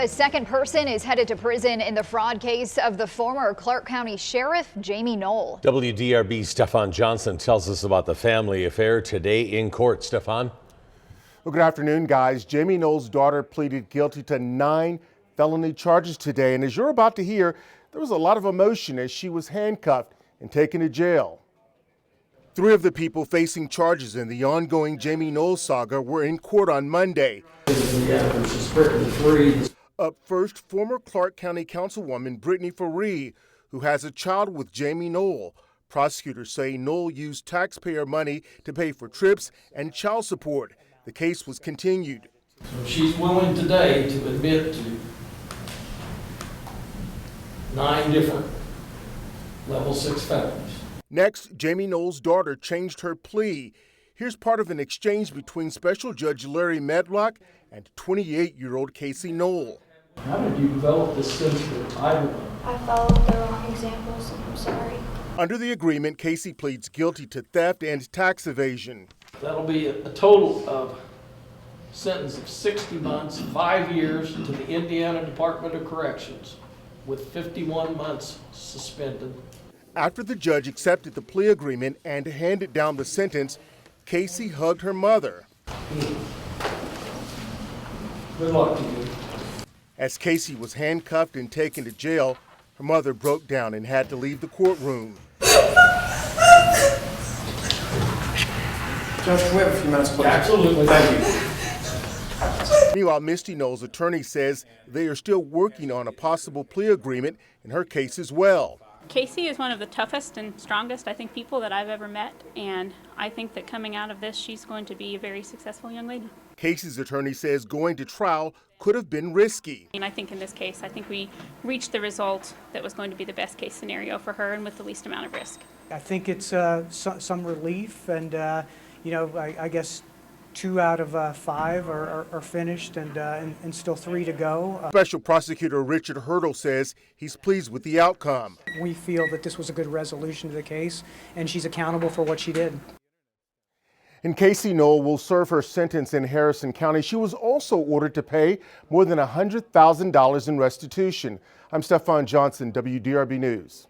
A second person is headed to prison in the fraud case of the former Clark County Sheriff Jamey Noel. WDRB Stefan Johnson tells us about the family affair today in court. Stefan? Well, good afternoon, guys. Jamey Noel's daughter pleaded guilty to 9 felony charges today. And as you're about to hear, there was a lot of emotion as she was handcuffed and taken to jail. 3 of the people facing charges in the ongoing Jamey Noel saga were in court on Monday. Up first, former Clark County Councilwoman Brittany Faree, who has a child with Jamey Noel. Prosecutors say Noel used taxpayer money to pay for trips and child support. The case was continued. So she's willing today to admit to 9 different level 6 felonies. Next, Jamey Noel's daughter changed her plea. Here's part of an exchange between Special Judge Larry Medlock and 28-year-old Casey Noel. How did you develop this sense that I followed the wrong examples, and I'm sorry. Under the agreement, Casey pleads guilty to theft and tax evasion. That'll be a total of sentence of 60 months, 5 years to the Indiana Department of Corrections, with 51 months suspended. After the judge accepted the plea agreement and handed down the sentence, Casey hugged her mother. Good luck to you. As Casey was handcuffed and taken to jail, her mother broke down and had to leave the courtroom. Judge, can we have a few minutes, please? Absolutely. Thank you. Meanwhile, Misty Noel's attorney says they are still working on a possible plea agreement in her case as well. Casey is one of the toughest and strongest, I think, people that I've ever met, and I think that coming out of this, she's going to be a very successful young lady. Casey's attorney says going to trial could have been risky. And I think in this case, I think we reached the result that was going to be the best case scenario for her and with the least amount of risk. I think it's some relief, and I guess 2 out of 5 are finished, and still 3 to go. Special Prosecutor Richard Hurdle says he's pleased with the outcome. We feel that this was a good resolution to the case, and she's accountable for what she did. And Casey Noel will serve her sentence in Harrison County. She was also ordered to pay more than $100,000 in restitution. I'm Stefan Johnson, WDRB News.